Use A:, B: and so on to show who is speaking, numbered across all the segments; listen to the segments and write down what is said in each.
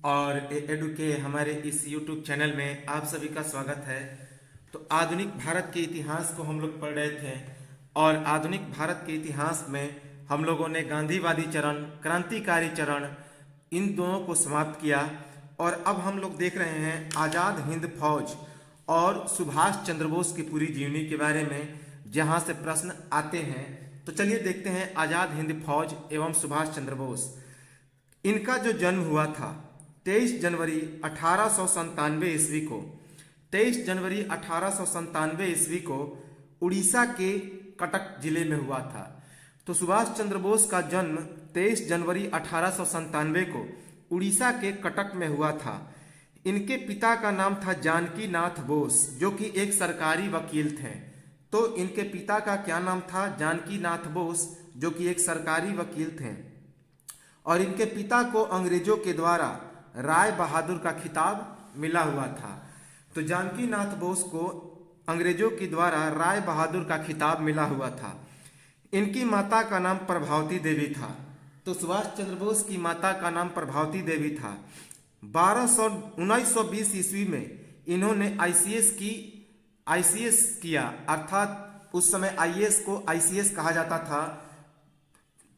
A: और एडू के हमारे इस YouTube चैनल में आप सभी का स्वागत है। तो आधुनिक भारत के इतिहास को हम लोग पढ़ रहे थे और आधुनिक भारत के इतिहास में हम लोगों ने गांधीवादी चरण, क्रांतिकारी चरण, इन दोनों को समाप्त किया और अब हम लोग देख रहे हैं आज़ाद हिंद फौज और सुभाष चंद्र बोस की पूरी जीवनी के बारे में, जहां से प्रश्न आते हैं। तो चलिए देखते हैं आज़ाद हिंद फौज एवं सुभाष चंद्र बोस। इनका जो जन्म हुआ था 23 जनवरी 1897 ईस्वी को 23 जनवरी 1897 ईस्वी को उड़ीसा के कटक जिले में हुआ था। तो सुभाष चंद्र बोस का जन्म 23 जनवरी 1897 को उड़ीसा के कटक में हुआ था। इनके पिता का नाम था जानकी नाथ बोस, जो कि एक सरकारी वकील थे। तो इनके पिता का क्या नाम था? जानकी नाथ बोस, जो कि एक सरकारी वकील थे। और इनके पिता को अंग्रेजों के द्वारा राय बहादुर का खिताब मिला हुआ था। तो जानकी नाथ बोस को अंग्रेजों के द्वारा राय बहादुर का खिताब मिला हुआ था। इनकी माता का नाम प्रभावती देवी था। तो सुभाष चंद्र बोस की माता का नाम प्रभावती देवी था। 1920 ईस्वी में इन्होंने आईसीएस किया, अर्थात उस समय आईएएस को आईसीएस कहा जाता था।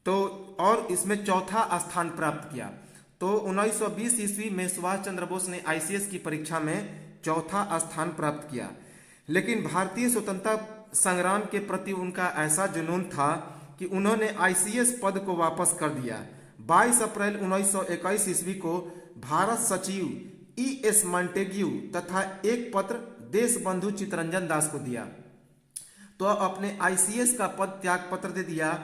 A: तो और इसमें चौथा स्थान प्राप्त किया। तो 1920 ईस्वी में सुभाष चंद्र बोस ने आईसीएस की परीक्षा में चौथा स्थान प्राप्त किया। लेकिन भारतीय स्वतंत्रता संग्राम के प्रति उनका ऐसा जुनून था कि उन्होंने आईसीएस पद को वापस कर दिया। 22 अप्रैल 1921 ईस्वी को भारत सचिव ईएस मॉन्टेग्यू तथा एक पत्र देश बंधु चित्तरंजन दास को दिया। तो अपने आईसीएस का पद त्याग पत्र दे दिया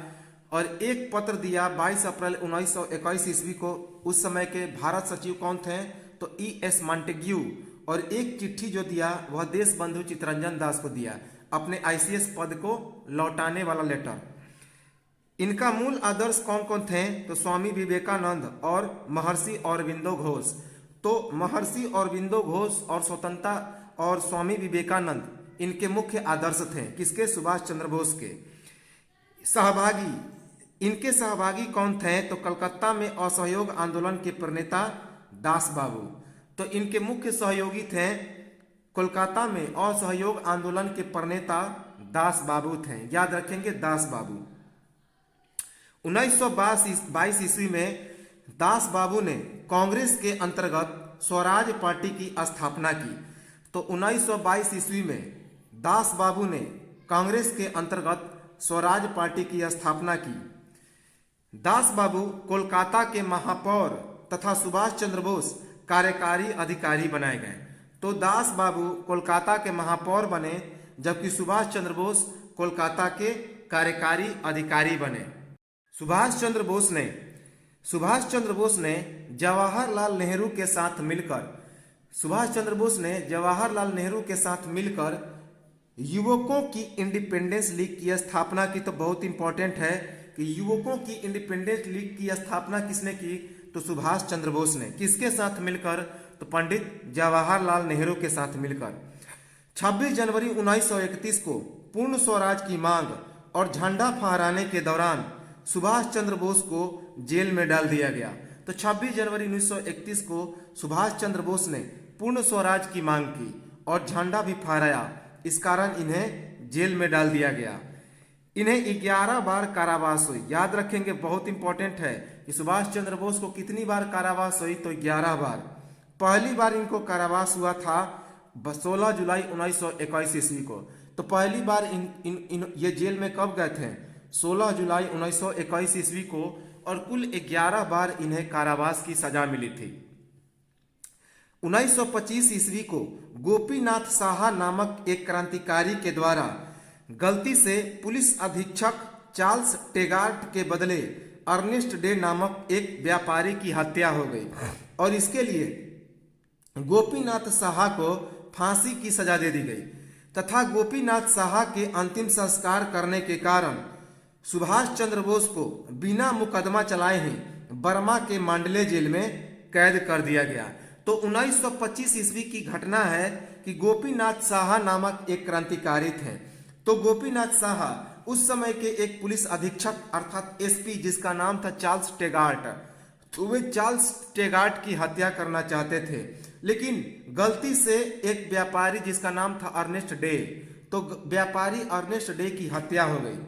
A: और एक पत्र दिया 22 अप्रैल 1921 ईस्वी को। उस समय के भारत सचिव कौन थे? तो ईएस मॉन्टेग्यू। और एक चिट्ठी जो दिया वह देश बंधु चित्तरंजन दास को दिया, अपने आईसीएस पद को लौटाने वाला लेटर। इनका मूल आदर्श कौन कौन थे? तो स्वामी विवेकानंद और महर्षि अरबिंदो घोष। तो महर्षि अरबिंदो घोष और स्वतंत्रता और स्वामी विवेकानंद इनके मुख्य आदर्श थे। किसके? सुभाष चंद्र बोस के। इनके सहभागी कौन थे? तो कलकत्ता में असहयोग आंदोलन के प्रणेता दास बाबू। तो इनके मुख्य सहयोगी थे कोलकाता में असहयोग आंदोलन के प्रणेता दास बाबू थे। याद रखेंगे, दास बाबू। 1922 ईस्वी में दास बाबू ने कांग्रेस के अंतर्गत स्वराज पार्टी की स्थापना की। तो 1922 ईस्वी में दास बाबू ने कांग्रेस के अंतर्गत स्वराज पार्टी की स्थापना की। दास बाबू कोलकाता के महापौर तथा सुभाष चंद्र बोस कार्यकारी अधिकारी बनाए गए। तो दास बाबू कोलकाता के महापौर बने, जबकि सुभाष चंद्र बोस कोलकाता के कार्यकारी अधिकारी बने। सुभाष चंद्र बोस ने जवाहरलाल नेहरू के साथ मिलकर युवकों की इंडिपेंडेंस लीग की स्थापना की। तो बहुत इंपॉर्टेंट है कि युवकों की इंडिपेंडेंस लीग की स्थापना किसने की? तो सुभाष चंद्र बोस ने। किसके साथ मिलकर? तो पंडित जवाहरलाल नेहरू के साथ मिलकर। 26 जनवरी 1931 को पूर्ण स्वराज की मांग और झंडा फहराने के दौरान सुभाष चंद्र बोस को जेल में डाल दिया गया। तो 26 जनवरी 1931 को सुभाष चंद्र बोस ने पूर्ण स्वराज की मांग की और झंडा भी फहराया। इस कारण इन्हें जेल में डाल दिया गया। इन्हें 11 बार कारावास हुई। याद रखेंगे, बहुत इंपॉर्टेंट है कि सुभाष चंद्र बोस को कितनी बार कारावास हुई? तो 11 बार। पहली बार इनको कारावास हुआ था 16 जुलाई 1921 ईस्वी को। तो पहली बार ये जेल में कब गए थे? 16 जुलाई 1921 ईस्वी को। और कुल 11 बार इन्हें कारावास की सजा मिली थी। 1925 ईस्वी को गोपीनाथ साहा नामक एक क्रांतिकारी के द्वारा गलती से पुलिस अधीक्षक चार्ल्स टेगार्ट के बदले अर्नेस्ट डे नामक एक व्यापारी की हत्या हो गई और इसके लिए गोपीनाथ साहा को फांसी की सजा दे दी गई तथा गोपीनाथ साहा के अंतिम संस्कार करने के कारण सुभाष चंद्र बोस को बिना मुकदमा चलाए ही बर्मा के मांडले जेल में कैद कर दिया गया। तो 1925 ईस्वी की घटना है कि गोपीनाथ साहा नामक एक क्रांतिकारी थे। तो गोपीनाथ साहा उस समय के एक पुलिस अधीक्षक अर्थात एसपी, जिसका नाम था चार्ल्स टेगार्ट, तो वे चार्ल्स टेगार्ट की हत्या करना चाहते थे, लेकिन गलती से एक व्यापारी जिसका नाम था अर्नेस्ट डे, तो व्यापारी अर्नेस्ट डे की हत्या हो गई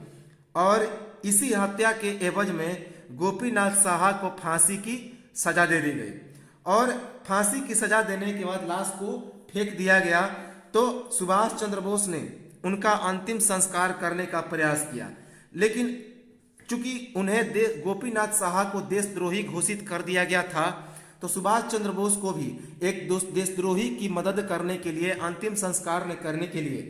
A: और इसी हत्या के एवज में गोपीनाथ साहा को फांसी की सजा दे दी गई और फांसी की सजा देने के बाद लाश को फेंक दिया गया। तो सुभाष चंद्र बोस ने उनका अंतिम संस्कार करने का प्रयास किया, लेकिन चूंकि उन्हें गोपीनाथ साहा को देशद्रोही घोषित कर दिया गया था, तो सुभाष चंद्र बोस को भी एक देशद्रोही की मदद करने के लिए, अंतिम संस्कार करने के लिए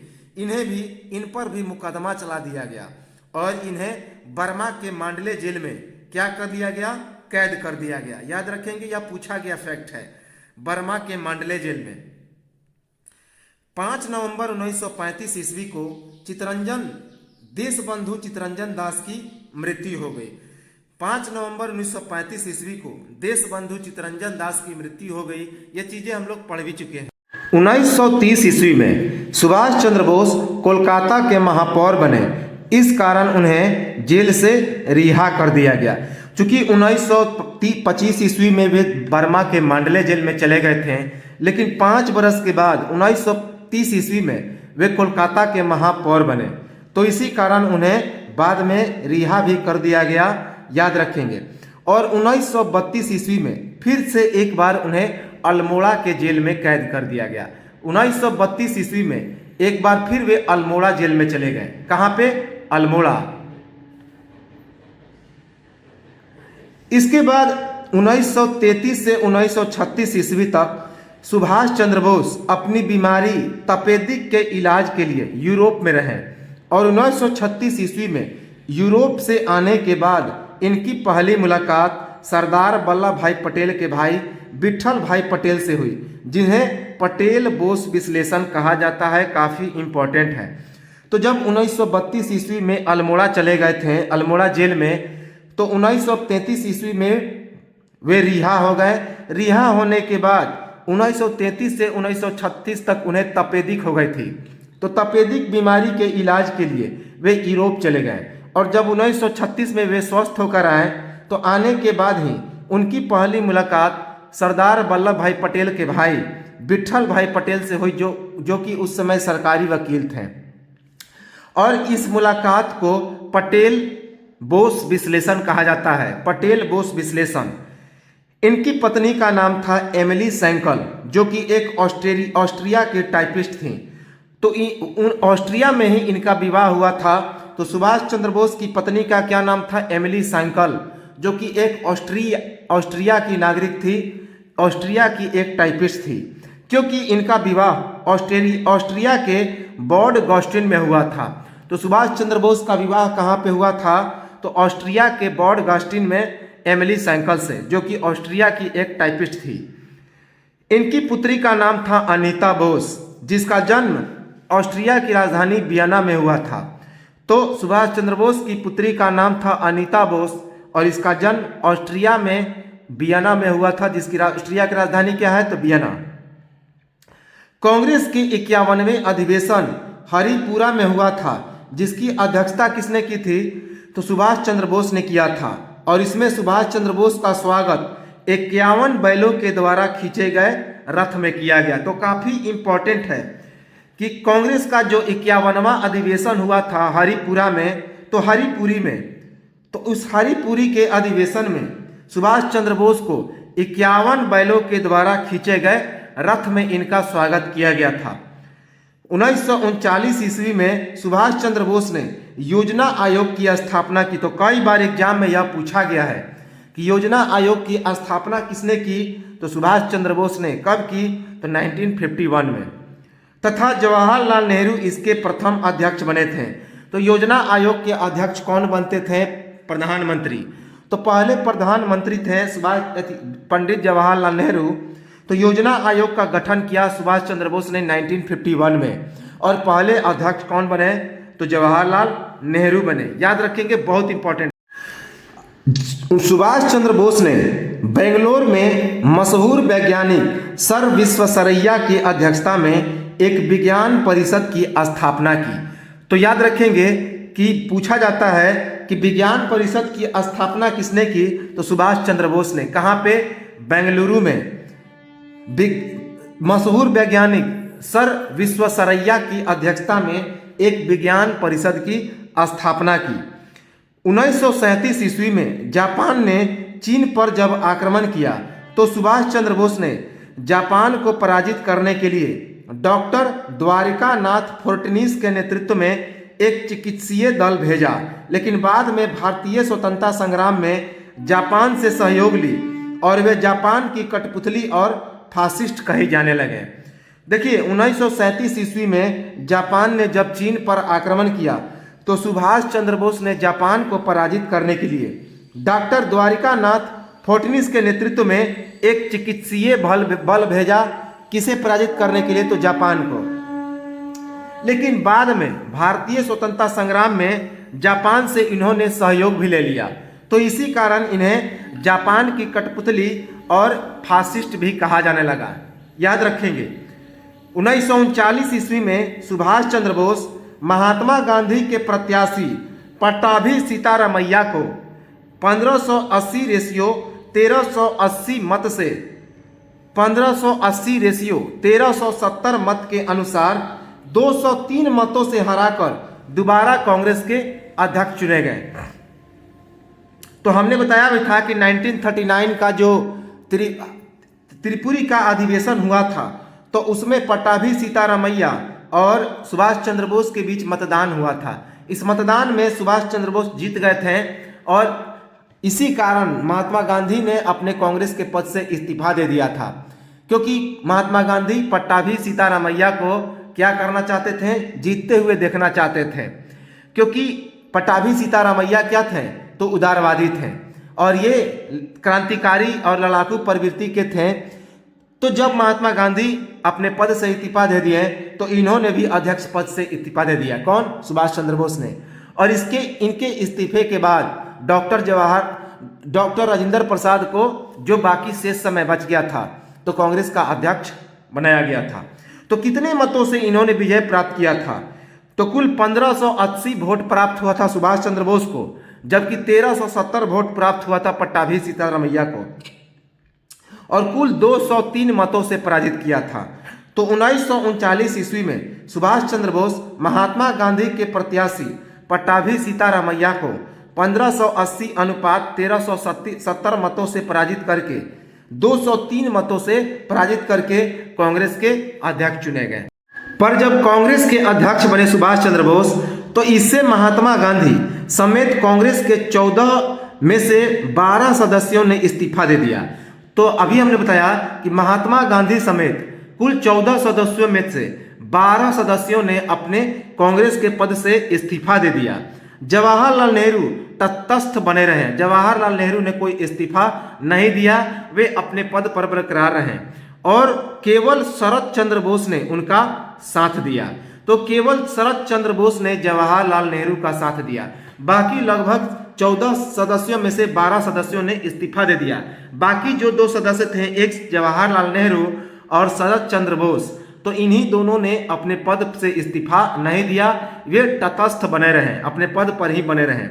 A: इन पर भी मुकदमा चला दिया गया और इन्हें बर्मा के मांडले जेल में क्या कर दिया गया, कैद कर दिया गया। याद रखेंगे, यह पूछा गया फैक्ट है, बर्मा के मांडले जेल में। 5 नवंबर 1935 ईस्वी को देशबंधु चित्तरंजन दास की मृत्यु हो गई। 5 नवंबर 1935 ईस्वी को देशबंधु चित्तरंजन दास की मृत्यु हो गई। ये चीजें हम लोग पढ़ भी चुके हैं। 1930 ईस्वी में सुभाष चंद्र बोस कोलकाता के महापौर बने, इस कारण उन्हें जेल से रिहा कर दिया गया। चूंकि 1925 ईस्वी में वे बर्मा के मांडले जेल में चले गए थे, लेकिन 5 बरस के बाद 1930 ईस्वी में वे कोलकाता के महापौर बने, तो इसी कारण उन्हें बाद में रिहा भी कर दिया गया। याद रखेंगे। और 1932 ईस्वी में फिर से एक बार उन्हें अल्मोड़ा के जेल में कैद कर दिया गया। 1932 ईस्वी में एक बार फिर वे अल्मोड़ा जेल में चले गए। कहाँ पे? अल्मोड़ा। इसके बाद 1933 से 1936 ईस्वी तक सुभाष चंद्र बोस अपनी बीमारी तपेदिक के इलाज के लिए यूरोप में रहे और 1936 ईस्वी में यूरोप से आने के बाद इनकी पहली मुलाकात सरदार वल्लभ भाई पटेल के भाई विट्ठल भाई पटेल से हुई, जिन्हें पटेल बोस विश्लेषण कहा जाता है। काफ़ी इम्पोर्टेंट है। तो जब 1932 ईस्वी में अल्मोड़ा चले गए थे, अल्मोड़ा जेल में, तो 1933 ईस्वी में वे रिहा हो गए। रिहा होने के बाद 1933 से 1936 तक उन्हें तपेदिक हो गई थी। तो तपेदिक बीमारी के इलाज के लिए वे यूरोप चले गए और जब 1936 में वे स्वस्थ होकर आए, तो आने के बाद ही उनकी पहली मुलाकात सरदार वल्लभ भाई पटेल के भाई विट्ठल भाई पटेल से हुई, जो कि उस समय सरकारी वकील थे। और इस मुलाकात को पटेल बोस विश्लेषण कहा जाता है। पटेल बोस विश्लेषण। इनकी पत्नी का नाम था एमिली सैंकल, जो कि एक ऑस्ट्रिया के टाइपिस्ट थी। तो ऑस्ट्रिया में ही इनका विवाह हुआ था। तो सुभाष चंद्र बोस की पत्नी का क्या नाम था? एमिली सैंकल, जो कि एक ऑस्ट्रिया की नागरिक थी, ऑस्ट्रिया की एक टाइपिस्ट थी। क्योंकि इनका विवाह ऑस्ट्रिया के बॉड गॉस्टिन में हुआ था। तो सुभाष चंद्र बोस का विवाह कहाँ पे हुआ था? तो ऑस्ट्रिया के बॉड गॉस्टिन में एमिली सैंकल से, जो कि ऑस्ट्रिया की एक टाइपिस्ट थी। इनकी पुत्री का नाम था अनीता बोस, जिसका जन्म ऑस्ट्रिया की राजधानी वियना में हुआ था। तो सुभाष चंद्र बोस की पुत्री का नाम था अनीता बोस और इसका जन्म ऑस्ट्रिया में वियना में हुआ था, जिसकी ऑस्ट्रिया की राजधानी क्या है? तो वियना। कांग्रेस की 51वें अधिवेशन हरिपुरा में हुआ था, जिसकी अध्यक्षता किसने की थी? तो सुभाष चंद्र बोस ने किया था। और इसमें सुभाष चंद्र बोस का स्वागत 51 बैलों के द्वारा खींचे गए रथ में किया गया। तो काफी इंपॉर्टेंट है कि कांग्रेस का जो 51वां अधिवेशन हुआ था हरिपुरा में, तो हरिपुरी में, तो उस हरिपुरी के अधिवेशन में सुभाष चंद्र बोस को 51 बैलों के द्वारा खींचे गए रथ में इनका स्वागत किया गया था। 1939 ईस्वी में सुभाष चंद्र बोस ने योजना आयोग की स्थापना की। तो कई बार एग्जाम में यह पूछा गया है कि योजना आयोग की स्थापना किसने की? तो सुभाष चंद्र बोस ने। कब की? तो 1951 में। तथा जवाहरलाल नेहरू इसके प्रथम अध्यक्ष बने थे। तो योजना आयोग के अध्यक्ष कौन बनते थे? प्रधानमंत्री। तो पहले प्रधानमंत्री थे पंडित जवाहरलाल नेहरू। तो योजना आयोग का गठन किया सुभाष चंद्र बोस ने 1951 में और पहले अध्यक्ष कौन बने? तो जवाहरलाल नेहरू बने। याद रखेंगे, बहुत इंपॉर्टेंट। सुभाष चंद्र बोस ने बेंगलोर में मशहूर वैज्ञानिक सर विश्वेश्वरैया की अध्यक्षता में एक विज्ञान परिषद की स्थापना की। तो याद रखेंगे कि पूछा जाता है कि विज्ञान परिषद की स्थापना किसने की, तो सुभाष चंद्र बोस ने। कहाँ पे, बेंगलुरु में। मशहूर वैज्ञानिक सर विश्वेश्वरैया की अध्यक्षता में एक विज्ञान परिषद की स्थापना की। 1937 ईस्वी में जापान ने चीन पर जब आक्रमण किया तो सुभाष चंद्र बोस ने जापान को पराजित करने के लिए डॉक्टर द्वारिका नाथ फोर्टनीस के नेतृत्व में एक चिकित्सीय दल भेजा, लेकिन बाद में भारतीय स्वतंत्रता संग्राम में जापान से सहयोग ली और वे जापान की कठपुतली और फासिस्ट कहे जाने लगे। देखिए 1937 ईस्वी में जापान ने जब चीन पर आक्रमण किया तो सुभाष चंद्र बोस ने जापान को पराजित करने के लिए डॉक्टर द्वारिका नाथ फोर्टनीस के नेतृत्व में एक चिकित्सीय बल भेजा। किसे पराजित करने के लिए, तो जापान को। लेकिन बाद में भारतीय स्वतंत्रता संग्राम में जापान से इन्होंने सहयोग भी ले लिया, तो इसी कारण इन्हें जापान की कठपुतली और फासिस्ट भी कहा जाने लगा। याद रखेंगे 1939 ईस्वी में सुभाष चंद्र बोस महात्मा गांधी के प्रत्याशी पट्टाभी सीतारामैया को 1580 रेशियो 1380 मत से 1580 रेशियो 1370 मत के अनुसार 203 मतों से हराकर दोबारा कांग्रेस के अध्यक्ष चुने गए। तो हमने बताया भी था कि 1939 का जो त्रिपुरी का अधिवेशन हुआ था तो उसमें पट्टाभी सीतारामैया और सुभाष चंद्र बोस के बीच मतदान हुआ था। इस मतदान में सुभाष चंद्र बोस जीत गए थे और इसी कारण महात्मा गांधी ने अपने कांग्रेस के पद से इस्तीफा दे दिया था, क्योंकि महात्मा गांधी पट्टाभी सीतारामैया को क्या करना चाहते थे, जीतते हुए देखना चाहते थे। क्योंकि पट्टाभी सीतारामैया क्या थे, तो उदारवादी थे और ये क्रांतिकारी और लड़ाकू प्रवृत्ति के थे। तो जब महात्मा गांधी अपने पद से इस्तीफा दे दिए तो इन्होंने भी अध्यक्ष पद से इस्तीफा दे दिया। कौन, सुभाष चंद्र बोस ने। और इनके इस्तीफे के बाद डॉक्टर राजेंद्र प्रसाद को जो बाकी शेष समय बच गया था तो कांग्रेस का अध्यक्ष बनाया गया था। तो कितने मतों से इन्होंने विजय प्राप्त किया था, तो कुल 1580 वोट प्राप्त हुआ था सुभाष चंद्र बोस को, जबकि 1370 वोट प्राप्त हुआ था पट्टाभी सीतारामैया को और कुल 203 मतों से पराजित किया था। तो 1939 ईस्वी में सुभाष चंद्र बोस महात्मा गांधी के प्रत्याशी पट्टाभी सीतारामैया को 1580 अनुपात 1370 मतों से पराजित करके 203 मतों से पराजित करके कांग्रेस के अध्यक्ष चुने गए। पर जब कांग्रेस के अध्यक्ष बने सुभाष चंद्र बोस तो इससे महात्मा गांधी समेत कांग्रेस के 14 में से 12 सदस्यों ने इस्तीफा दे दिया। तो अभी हमने बताया कि महात्मा गांधी समेत कुल 14 सदस्यों में से 12 सदस्यों ने अपने कांग्रेस के पद से इस्तीफा दे दिया। जवाहरलाल नेहरू तटस्थ बने रहे। जवाहरलाल नेहरू ने कोई इस्तीफा नहीं दिया, वे अपने पद पर बरकरार रहे और केवल शरद चंद्र बोस ने उनका साथ दिया। तो केवल शरद चंद्र बोस ने जवाहरलाल नेहरू का साथ दिया। बाकी लगभग 14 सदस्यों में से 12 सदस्यों ने इस्तीफा दे दिया। बाकी जो 2 सदस्य थे, एक जवाहरलाल नेहरू और शरद चंद्र बोस, तो इन्हीं दोनों ने अपने पद से इस्तीफा नहीं दिया, वे तटस्थ बने रहे, अपने पद पर ही बने रहे।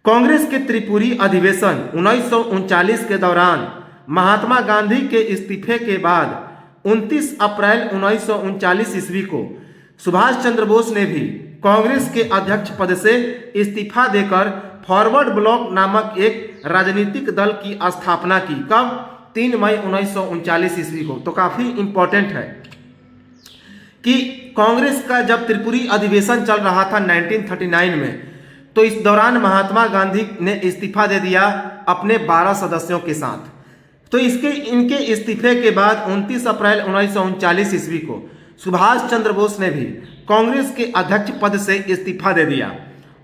A: कांग्रेस के त्रिपुरी अधिवेशन 1939 के दौरान महात्मा गांधी के इस्तीफे के बाद 29 अप्रैल 1939 ईस्वी को सुभाष चंद्र बोस ने भी कांग्रेस के अध्यक्ष पद से इस्तीफा देकर फॉरवर्ड ब्लॉक नामक एक राजनीतिक दल की स्थापना की। कब? 3 मई 1939 ईस्वी को। तो काफी इंपॉर्टेंट है कि कांग्रेस का जब त्रिपुरी अधिवेशन चल रहा था 1939 में, तो इस दौरान महात्मा गांधी ने इस्तीफा दे दिया अपने 12 सदस्यों के साथ। तो इनके इस्तीफे के बाद 29 अप्रैल 1939 ईस्वी को सुभाष चंद्र बोस ने भी कांग्रेस के अध्यक्ष पद से इस्तीफा दे दिया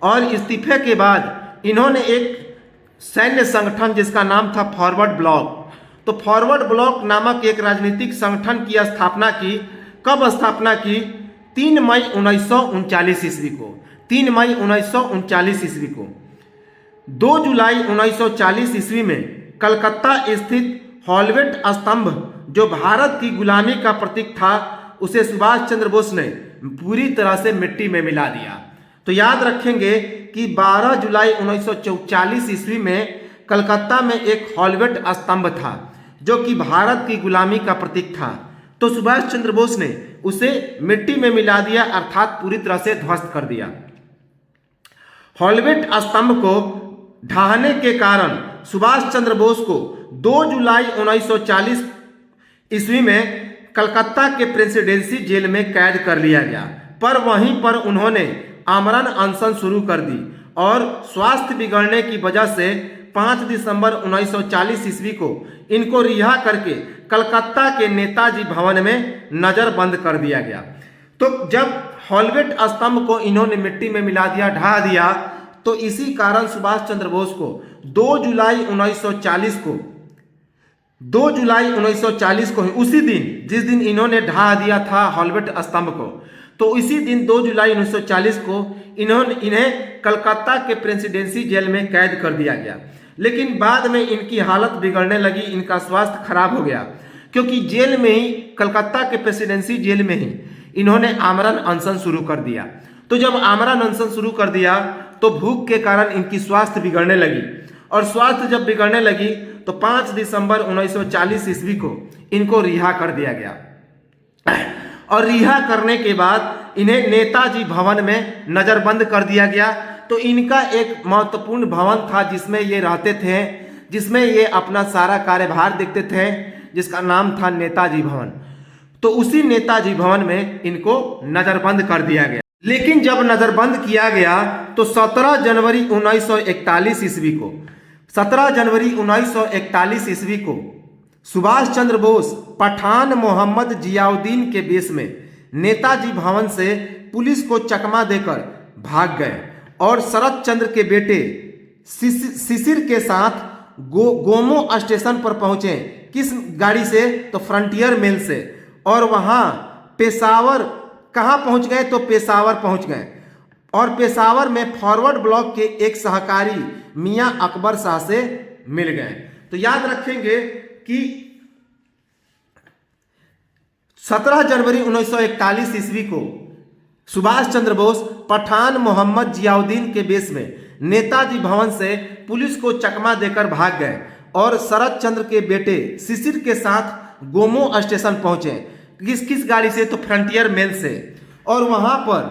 A: और इस्तीफे के बाद इन्होंने एक सैन्य संगठन जिसका नाम था फॉरवर्ड ब्लॉक, तो फॉरवर्ड ब्लॉक नामक एक राजनीतिक संगठन की स्थापना की। कब स्थापना की? 3 मई 1939 ईस्वी को। 3 मई 1939 ईस्वी को। 2 जुलाई 1940 ईस्वी में कलकत्ता स्थित हॉलवेट स्तंभ जो भारत की गुलामी का प्रतीक था, उसे सुभाष चंद्र बोस ने पूरी तरह से मिट्टी में मिला दिया। तो याद रखेंगे कि 12 जुलाई 1944 ईस्वी में कलकत्ता में एक हॉलवेट स्तंभ था जो कि भारत की गुलामी का प्रतीक था। तो सुभाष चंद्र बोस ने उसे मिट्टी में मिला दिया, अर्थात पूरी तरह से ध्वस्त कर दिया। हॉलवेट स्तंभ को ढहाने के कारण सुभाष चंद्र बोस को 2 जुलाई 1940 ईस्वी में कलकत्ता के प्रेसिडेंसी जेल में कैद कर लिया गया, पर वहीं पर उन्होंने आमरण अनशन शुरू कर दी और स्वास्थ्य बिगड़ने की वजह से 5 दिसंबर 1940 ईस्वी को इनको रिहा करके कलकत्ता के नेताजी भवन में नजरबंद कर दिया गया। तो जब हॉलवेट स्तंभ को इन्होंने मिट्टी में मिला दिया, ढहा दिया, तो इसी कारण सुभाष चंद्र बोस को 2 जुलाई 1940 को उसी दिन जिस दिन इन्होंने ढहा दिया था हॉलवेट स्तंभ को, तो इसी दिन 2 जुलाई 1940 को इन्हें कलकत्ता के प्रेसिडेंसी जेल में कैद कर दिया गया। लेकिन बाद में इनकी हालत बिगड़ने लगी, इनका स्वास्थ्य खराब हो गया, क्योंकि जेल में ही, कलकत्ता के प्रेसिडेंसी जेल में ही इन्होंने आमरण अनशन शुरू कर दिया। तो जब आमरण अनशन शुरू कर दिया तो भूख के कारण इनकी स्वास्थ्य बिगड़ने लगी, और स्वास्थ्य जब बिगड़ने लगी तो 5 दिसंबर 1940 ईस्वी को इनको रिहा कर दिया गया। और रिहा करने के बाद इन्हें नेताजी भवन में नजरबंद कर दिया गया। तो इनका एक महत्वपूर्ण भवन था जिसमें ये रहते थे, जिसमें ये अपना सारा कार्यभार देखते थे, जिसका नाम था नेताजी भवन। तो उसी नेताजी भवन में इनको नजरबंद कर दिया गया। लेकिन जब नजरबंद किया गया तो 17 जनवरी 1941 ईस्वी को 17 जनवरी 1941 ईस्वी को सुभाष चंद्र बोस पठान मोहम्मद जियाउद्दीन के बेस में नेताजी भवन से पुलिस को चकमा देकर भाग गए और शरद चंद्र के बेटे शिशिर के साथ गोमो स्टेशन पर पहुंचे। किस गाड़ी से? तो फ्रंटियर मेल से। और वहां पेशावर कहां पहुंच गए? तो पेशावर पहुंच गए, और पेशावर में फॉरवर्ड ब्लॉक के एक सहकारी मियां अकबर शाह से मिल गए। तो याद रखेंगे कि 17 जनवरी 1941 ईस्वी को सुभाष चंद्र बोस पठान मोहम्मद जियाउद्दीन के बेस में नेताजी भवन से पुलिस को चकमा देकर भाग गए और शरद चंद्र के बेटे शिशिर के साथ गोमो स्टेशन पहुंचे। किस गाड़ी से? तो फ्रंटियर मेल से। और वहां पर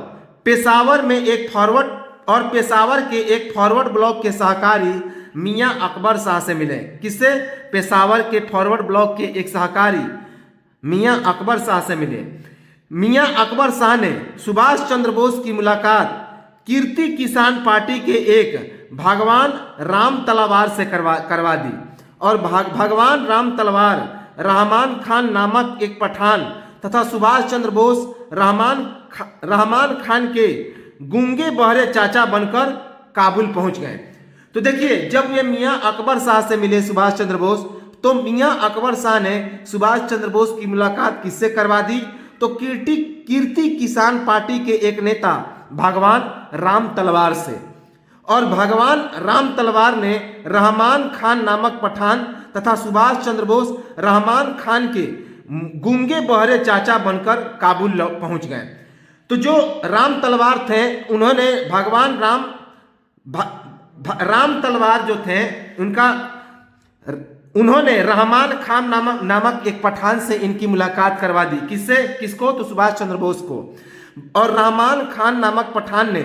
A: पेशावर में एक फॉरवर्ड और पेशावर के एक फॉरवर्ड ब्लॉक के सहकारी मियां अकबर शाह से मिले। किससे? पेशावर के फॉरवर्ड ब्लॉक के एक सहकारी मियां अकबर शाह से मिले। मियां अकबर शाह ने सुभाष चंद्र बोस की मुलाकात कीर्ति किसान पार्टी के एक भगवान राम तलवार से करवा दी। और भगवान राम तलवार रहमान खान नामक एक पठान तथा सुभाष चंद्र बोस रहमान खान के गूंगे बहरे चाचा बनकर काबुल पहुंच गए। तो देखिए, जब ये मियां अकबर शाह से मिले सुभाष चंद्र बोस, तो मियां अकबर शाह ने सुभाष चंद्र बोस की मुलाकात किससे करवा दी? तो कीर्ति किसान पार्टी के एक नेता भगवान राम तलवार से। और भगवान राम तलवार ने रहमान खान नामक पठान तथा सुभाष चंद्र बोस रहमान खान के गूंगे बहरे चाचा बनकर काबुल पहुंच गए। तो जो राम तलवार थे, उन्होंने भगवान राम तलवार जो थे उन्होंने रहमान खान नामक एक पठान से इनकी मुलाकात करवा दी। किसको? तो सुभाष चंद्र बोस को। और रहमान खान नामक पठान ने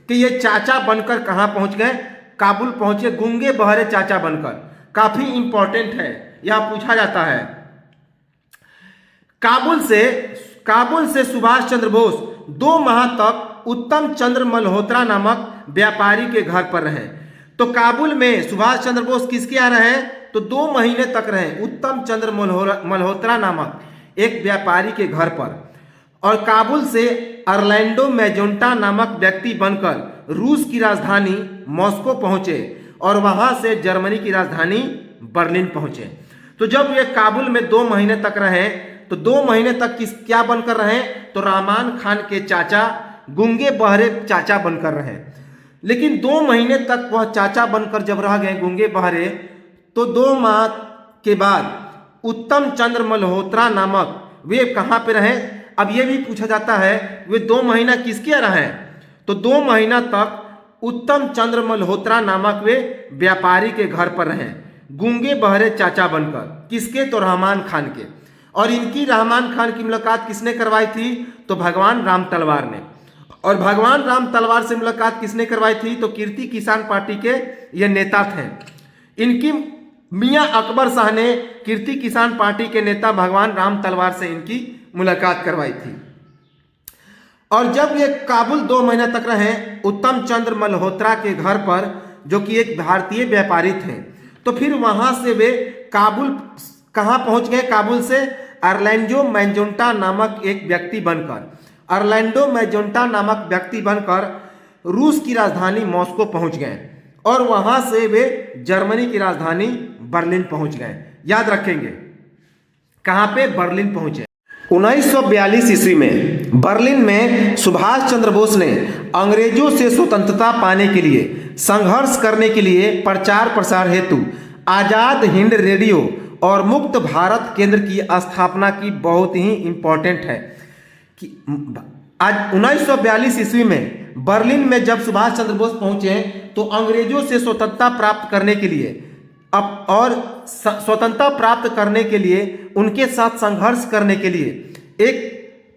A: कि ये चाचा बनकर कहां पहुंच गए? काबुल पहुंचे, गूंगे बहरे चाचा बनकर। काफी इंपॉर्टेंट है, यह पूछा जाता है। काबुल से सुभाष चंद्र बोस 2 माह तक उत्तम चंद्र मल्होत्रा नामक व्यापारी के घर पर रहे। तो काबुल में सुभाष चंद्र बोस किसके यहाँ रहे? तो 2 महीने तक रहे उत्तम चंद्र मल्होत्रा नामक एक व्यापारी के घर पर। और काबुल से ऑरलैंडो मैजेंटा नामक व्यक्ति बनकर रूस की राजधानी मॉस्को पहुंचे और वहां से जर्मनी की राजधानी बर्लिन पहुंचे। तो जब ये काबुल में 2 महीने तक रहे, तो 2 महीने तक क्या बनकर रहे? तो रहमान खान के चाचा, गूंगे बहरे चाचा बनकर रहे। लेकिन 2 महीने तक वह चाचा बनकर जब रह गए गूंगे बहरे, तो 2 माह के बाद उत्तम चंद्र मल्होत्रा नामक वे कहाँ पे रहे? अब ये भी पूछा जाता है वे 2 महीना किसके यहाँ रहे? तो 2 महीना तक उत्तम चंद्र मल्होत्रा नामक वे व्यापारी के घर पर रहे, गूंगे बहरे चाचा बनकर। किसके? तो रहमान खान के। और इनकी रहमान खान की मुलाकात किसने करवाई थी? तो भगवान राम तलवार ने। और भगवान राम तलवार से मुलाकात किसने करवाई थी? तो कीर्ति किसान पार्टी के ये नेता थे। इनकी मियां अकबर शाह ने कीर्ति किसान पार्टी के नेता भगवान राम तलवार से इनकी मुलाकात करवाई थी। और जब ये काबुल 2 महीना तक रहे उत्तम चंद्र मल्होत्रा के घर पर, जो कि एक भारतीय व्यापारी थे, तो फिर वहां से वे काबुल कहाँ पहुंच गए? काबुल से ऑरलैंडो मैजेंटा नामक एक व्यक्ति बनकर, ऑरलैंडो मैजेंटा नामक व्यक्ति बनकर रूस की राजधानी मॉस्को पहुंच गए और वहां से वे जर्मनी की राजधानी बर्लिन पहुंच गए। याद रखेंगे कहां पे? बर्लिन पहुंचे। 1942 ईस्वी में बर्लिन में सुभाष चंद्र बोस ने अंग्रेजों से स्वतंत्रता पाने के लिए संघर्ष करने के लिए प्रचार प्रसार हेतु आजाद हिंद रेडियो और मुक्त भारत केंद्र की स्थापना की। बहुत ही इंपॉर्टेंट है कि आज 1942 ईस्वी में बर्लिन में जब सुभाष चंद्र बोस पहुंचे तो अंग्रेजों से स्वतंत्रता प्राप्त करने के लिए स्वतंत्रता प्राप्त करने के लिए उनके साथ संघर्ष करने के लिए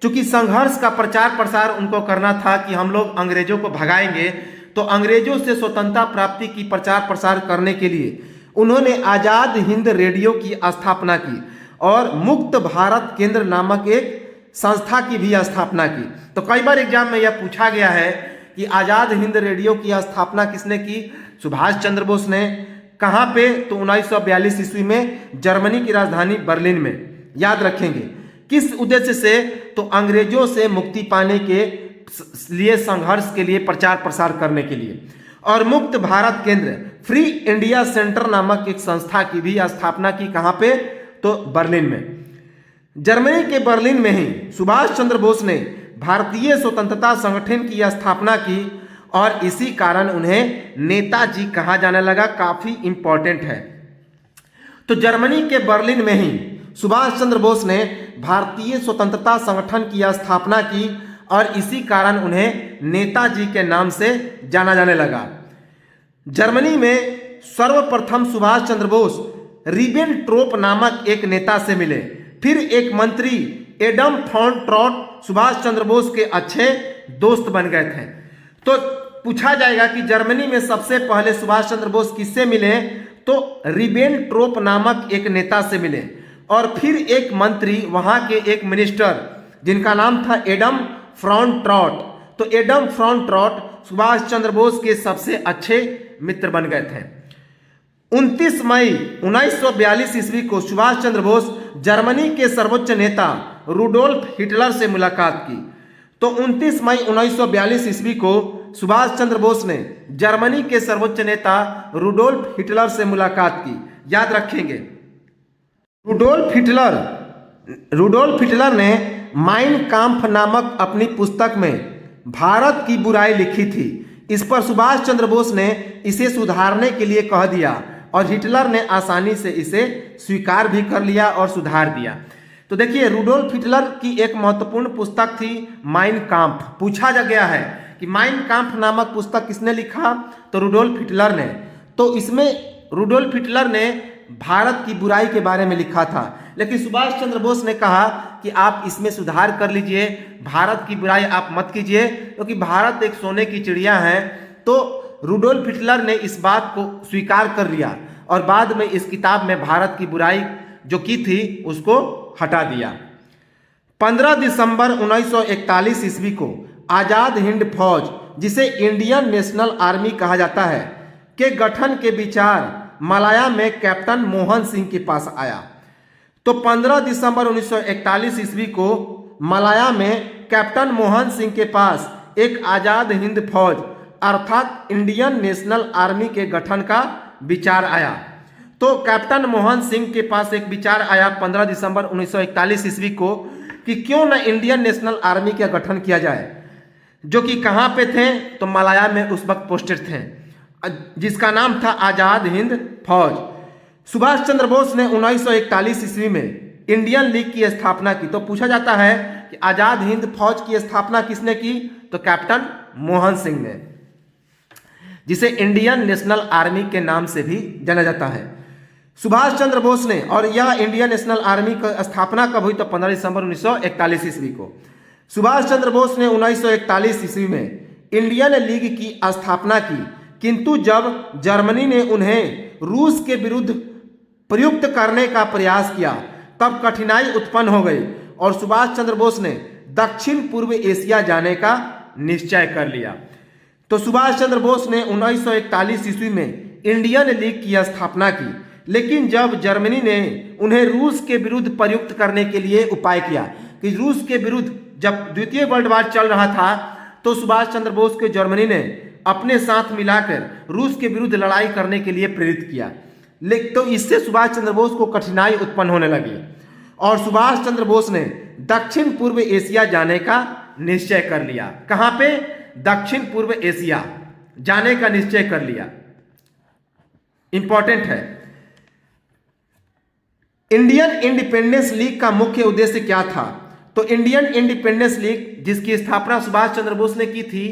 A: चूंकि संघर्ष का प्रचार प्रसार उनको करना था कि हम लोग अंग्रेजों को भगाएंगे, तो अंग्रेजों से स्वतंत्रता प्राप्ति की प्रचार प्रसार करने के लिए उन्होंने आजाद हिंद रेडियो की स्थापना की और मुक्त भारत केंद्र नामक एक संस्था की भी स्थापना की। तो कई बार एग्जाम में यह पूछा गया है कि आजाद हिंद रेडियो की स्थापना किसने की? सुभाष चंद्र बोस ने। कहाँ पे? तो 1942 ईस्वी में जर्मनी की राजधानी बर्लिन में। याद रखेंगे किस उद्देश्य से? तो अंग्रेजों से मुक्ति पाने के लिए संघर्ष के लिए प्रचार प्रसार करने के लिए। और मुक्त भारत केंद्र फ्री इंडिया सेंटर नामक एक संस्था की भी स्थापना की। कहाँ पे? तो बर्लिन में। जर्मनी के बर्लिन में ही सुभाष चंद्र बोस ने भारतीय स्वतंत्रता संगठन की स्थापना की और इसी कारण उन्हें नेताजी कहा जाने लगा। काफी इंपॉर्टेंट है। तो जर्मनी के बर्लिन में ही सुभाष चंद्र बोस ने भारतीय स्वतंत्रता संगठन की स्थापना की और इसी कारण उन्हें नेताजी के नाम से जाना जाने लगा। जर्मनी में सर्वप्रथम सुभाष चंद्र बोस रिबेनट्रोप नामक एक नेता से मिले। फिर एक मंत्री Adam fawn trout Subhash Chandra Bose के अच्छे दोस्त बन गए थे। तो पूछा जाएगा कि जर्मनी में सबसे पहले सुभाष चंद्र बोस किससे मिले? तो रिबेनट्रोप नामक एक नेता से मिले और फिर एक मंत्री, वहां के एक मिनिस्टर जिनका नाम था एडम फ्रॉन ट्रॉट। तो Adam frown trout Subhash Chandra Bose के सबसे अच्छे मित्र बन गए थे। 29 मई 1942 ईस्वी को सुभाष चंद्र बोस जर्मनी के सर्वोच्च नेता रूडोल्फ हिटलर से मुलाकात की। तो 29 मई 1942 ईस्वी को सुभाष चंद्र बोस ने जर्मनी के सर्वोच्च नेता रूडोल्फ हिटलर से मुलाकात की। याद रखेंगे रूडोल्फ हिटलर ने माइन काम्फ नामक अपनी पुस्तक में भारत की बुराई लिखी थी। इस पर सुभाष चंद्र बोस ने इसे सुधारने के लिए कह दिया और हिटलर ने आसानी से इसे स्वीकार भी कर लिया और सुधार दिया। तो देखिए रूडोल्फ हिटलर की एक महत्वपूर्ण पुस्तक थी माइन काम्फ। पूछा जा गया है कि माइन काम्फ नामक पुस्तक किसने लिखा? तो रूडोल्फ हिटलर ने। तो इसमें रूडोल्फ हिटलर ने भारत की बुराई के बारे में लिखा था, लेकिन सुभाष चंद्र बोस ने कहा कि आप इसमें सुधार कर लीजिए, भारत की बुराई आप मत कीजिए, क्योंकि भारत एक सोने की चिड़िया है। तो रूडोल्फ हिटलर ने इस बात को स्वीकार कर लिया और बाद में इस किताब में भारत की बुराई जो की थी उसको हटा दिया। 15 दिसंबर 1941 ईस्वी को आजाद हिंद फौज, जिसे इंडियन नेशनल आर्मी कहा जाता है, के गठन के विचार मलाया में कैप्टन मोहन सिंह के पास आया। तो 15 दिसंबर 1941 ईस्वी को मलाया में कैप्टन मोहन सिंह के पास एक आजाद हिंद फौज अर्थात इंडियन नेशनल आर्मी के गठन का विचार आया। तो कैप्टन मोहन सिंह के पास एक विचार आया 15 दिसंबर 1941 ईस्वी को कि क्यों न इंडियन नेशनल आर्मी का गठन किया जाए, जो कि कहाँ पे थे? तो मलाया में उस वक्त पोस्टेड थे, जिसका नाम था आजाद हिंद फौज। सुभाष चंद्र बोस ने 1941 ईस्वी में
B: इंडियन लीग की स्थापना की। तो पूछा जाता है कि आजाद हिंद फौज की स्थापना किसने की, तो कैप्टन मोहन सिंह ने, जिसे इंडियन नेशनल आर्मी के नाम से भी जाना जाता है। सुभाष चंद्र बोस ने, और यह इंडियन नेशनल आर्मी की स्थापना कब हुई, तो 15 दिसंबर 1941 ईस्वी को सुभाष चंद्र बोस ने 1941 ईस्वी में इंडियन लीग की स्थापना की। किंतु जब जर्मनी ने उन्हें रूस के विरुद्ध प्रयुक्त करने का प्रयास किया तब कठिनाई उत्पन्न हो गई और सुभाष चंद्र बोस ने दक्षिण पूर्व एशिया जाने का निश्चय कर लिया। तो सुभाष चंद्र बोस ने 1941 ईस्वी में इंडियन लीग की स्थापना की, लेकिन जब जर्मनी ने उन्हें रूस के विरुद्ध प्रयुक्त करने के लिए उपाय किया कि रूस के विरुद्ध, जब द्वितीय वर्ल्ड वार चल रहा था तो सुभाष चंद्र बोस को जर्मनी ने अपने साथ मिलाकर रूस के विरुद्ध लड़ाई करने के लिए प्रेरित किया। लेकिन तो इससे सुभाष चंद्र बोस को कठिनाई उत्पन्न होने लगी और सुभाष चंद्र बोस ने दक्षिण पूर्व एशिया जाने का निश्चय कर लिया। कहां पे, दक्षिण पूर्व एशिया जाने का निश्चय कर लिया। इंपॉर्टेंट है। इंडियन इंडिपेंडेंस लीग का मुख्य उद्देश्य क्या था, तो इंडियन इंडिपेंडेंस लीग जिसकी स्थापना सुभाष चंद्र बोस ने की थी,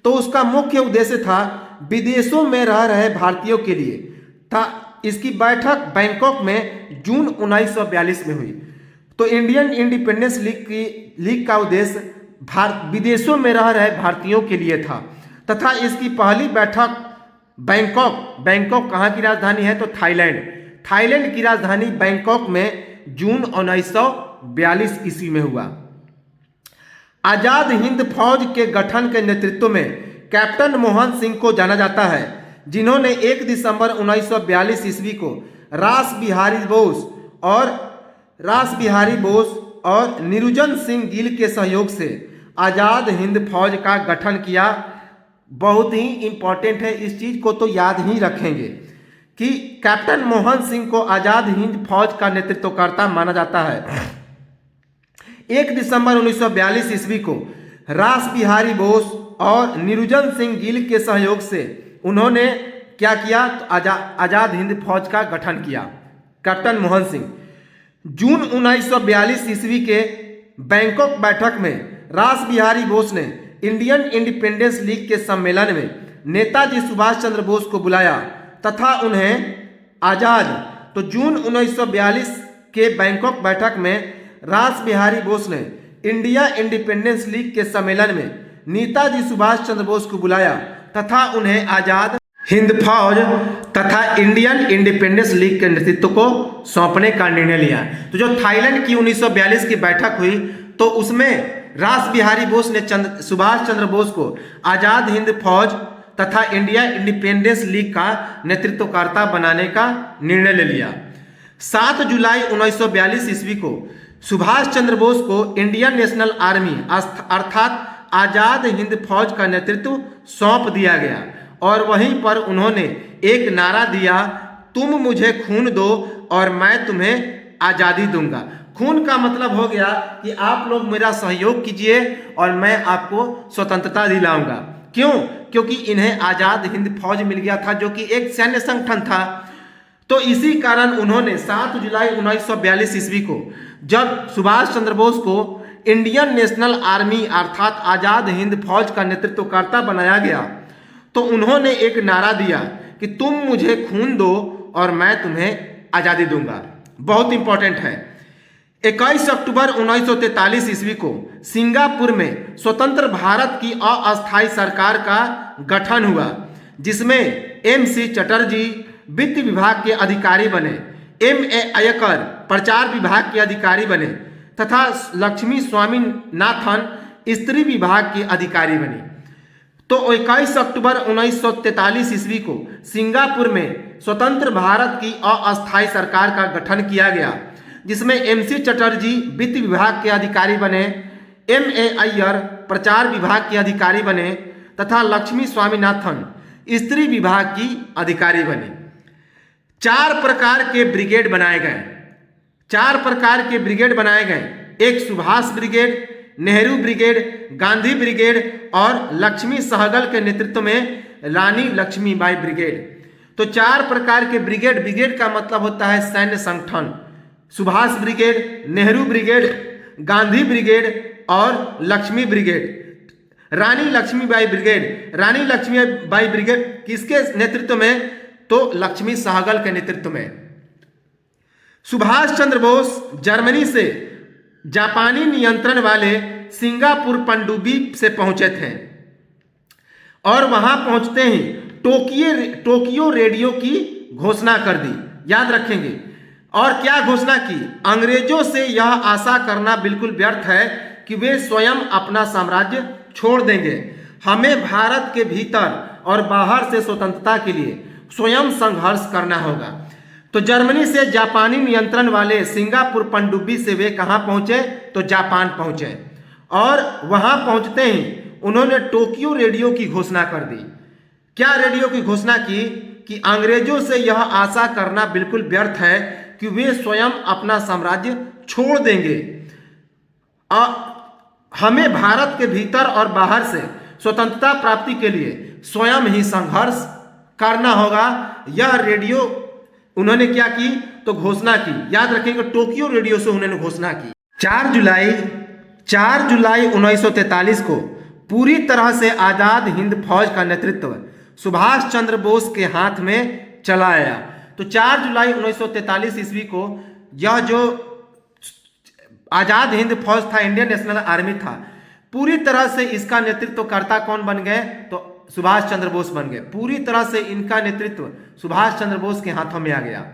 B: तो उसका मुख्य उद्देश्य था विदेशों में रह रहे भारतीयों के लिए था। इसकी बैठक बैंकॉक में जून 1942 में हुई। तो इंडियन इंडिपेंडेंस लीग का उद्देश्य विदेशों में रह रहे भारतीयों के लिए था तथा इसकी पहली बैठक बैंकॉक कहाँ की राजधानी है, तो थाईलैंड की राजधानी बैंकॉक में जून 1942 ईस्वी में हुआ। आजाद हिंद फौज के गठन के नेतृत्व में कैप्टन मोहन सिंह को जाना जाता है, जिन्होंने 1 दिसंबर 1942 ईस्वी को रास बिहारी बोस और निरुजन सिंह गिल के सहयोग से आजाद हिंद फौज का गठन किया। बहुत ही इंपॉर्टेंट है, इस चीज को तो याद ही रखेंगे कि कैप्टन मोहन सिंह को आजाद हिंद फौज का नेतृत्वकर्ता माना जाता है। 1 दिसंबर 1942 ईस्वी को रास बिहारी बोस और निरुजन सिंह गिल के सहयोग से उन्होंने क्या किया, तो आजाद हिंद फौज का गठन किया कैप्टन मोहन सिंह। जून 1942 ईस्वी के बैंकॉक बैठक में रास बिहारी बोस ने इंडियन इंडिपेंडेंस लीग के सम्मेलन में नेताजी सुभाष चंद्र बोस को बुलाया तथा उन्हें तो जून 1942 के बैंकॉक बैठक में रास बिहारी बोस ने इंडिया इंडिपेंडेंस लीग के सम्मेलन में नेताजी सुभाष चंद्र बोस को बुलाया तथा उन्हें आजाद हिंद फौज तथा इंडियन इंडिपेंडेंस लीग के नेतृत्व को सौंपने का निर्णय लिया। तो जो थाईलैंड की 1942 की बैठक हुई तो उसमें रास बिहारी बोस ने सुभाष चंद्र बोस को आजाद हिंद फौज तथा इंडिया इंडिपेंडेंस लीग का नेतृत्वकर्ता बनाने का निर्णय ले लिया। 7 जुलाई 1942 ईस्वी को सुभाष चंद्र बोस को इंडियन नेशनल आर्मी अर्थात आजाद हिंद फौज का नेतृत्व सौंप दिया गया और वहीं पर उन्होंने एक नारा दिया, तुम मुझे खून दो और मैं तुम्हें आज़ादी दूंगा। खून का मतलब हो गया कि आप लोग मेरा सहयोग कीजिए और मैं आपको स्वतंत्रता दिलाऊंगा। क्यों? क्योंकि इन्हें आज़ाद हिंद फौज मिल गया था जो कि एक सैन्य संगठन था। तो इसी कारण उन्होंने 7 जुलाई 1942 ईस्वी को जब सुभाष चंद्र बोस को इंडियन नेशनल आर्मी अर्थात आज़ाद हिंद फौज का नेतृत्वकर्ता बनाया गया तो उन्होंने एक नारा दिया कि तुम मुझे खून दो और मैं तुम्हें आज़ादी दूंगा। बहुत इंपॉर्टेंट है। 21 अक्टूबर 1943 ईस्वी को सिंगापुर में स्वतंत्र भारत की अस्थायी सरकार का गठन हुआ जिसमें MC चटर्जी वित्त विभाग के अधिकारी बने, MA अयकर प्रचार विभाग के अधिकारी बने तथा लक्ष्मी स्वामीनाथन स्त्री विभाग के अधिकारी बने। तो 21 अक्टूबर 1943 ईस्वी को सिंगापुर में स्वतंत्र भारत की अस्थायी सरकार का गठन किया गया जिसमें MC चटर्जी वित्त विभाग के अधिकारी बने, MA अय्यर प्रचार विभाग के अधिकारी बने तथा लक्ष्मी स्वामीनाथन स्त्री विभाग की अधिकारी बने। 4 प्रकार के ब्रिगेड बनाए गए। एक Subhash brigade, Nehru brigade, Gandhi brigade और लक्ष्मी सहगल के नेतृत्व में रानी लक्ष्मीबाई ब्रिगेड। तो 4 प्रकार के ब्रिगेड का मतलब होता है सैन्य संगठन। Subhash brigade, Nehru brigade, Gandhi brigade और लक्ष्मी ब्रिगेड। रानी लक्ष्मीबाई ब्रिगेड, रानी लक्ष्मीबाई ब्रिगेड किसके नेतृत्व में? तो लक्ष्मी सहगल के नेतृत्व में। सुभाष चंद्र बोस जर्मनी से जापानी नियंत्रण वाले सिंगापुर पनडुब्बी से पहुंचे थे और वहां पहुंचते ही टोक्यो रेडियो की घोषणा कर दी। याद रखेंगे। और क्या घोषणा की? अंग्रेजों से यह आशा करना बिल्कुल व्यर्थ है कि वे स्वयं अपना साम्राज्य छोड़ देंगे। हमें भारत के भीतर और बाहर से स्वतंत्रता के लिए स्वयं संघर्ष करना होगा। तो जर्मनी से जापानी नियंत्रण वाले सिंगापुर पनडुब्बी से वे कहां पहुंचे? तो जापान पहुंचे और वहां पहुंचते ही उन्होंने टोक्यो रेडियो की घोषणा कर दी। क्या रेडियो की घोषणा की? कि अंग्रेजों से यह आशा करना बिल्कुल व्यर्थ है कि वे स्वयं अपना साम्राज्य छोड़ देंगे। हमें भारत के भीतर और बाहर से स्वतंत्रता प्राप्ति के लिए स्वयं ही संघर्ष करना होगा। यह रेडियो उन्होंने क्या की? तो घोषणा की। याद रखेंगे, टोक्यो रेडियो से उन्होंने घोषणा की। 4 जुलाई 1943 को पूरी तरह से आजाद हिंद फौज का नेतृत्व सुभाष चंद्र बोस के हाथ में चला आया। तो 4 जुलाई 1943 ईस्वी को यह जो आजाद हिंद फौज था, इंडियन नेशनल आर्मी था, पूरी तरह से इसका नेतृत्वकर्ता कौन बन गए? तो सुभाष चंद्र बोस बन गए। पूरी तरह से इनका नेतृत्व सुभाष चंद्र बोस के हाथों में आ गया।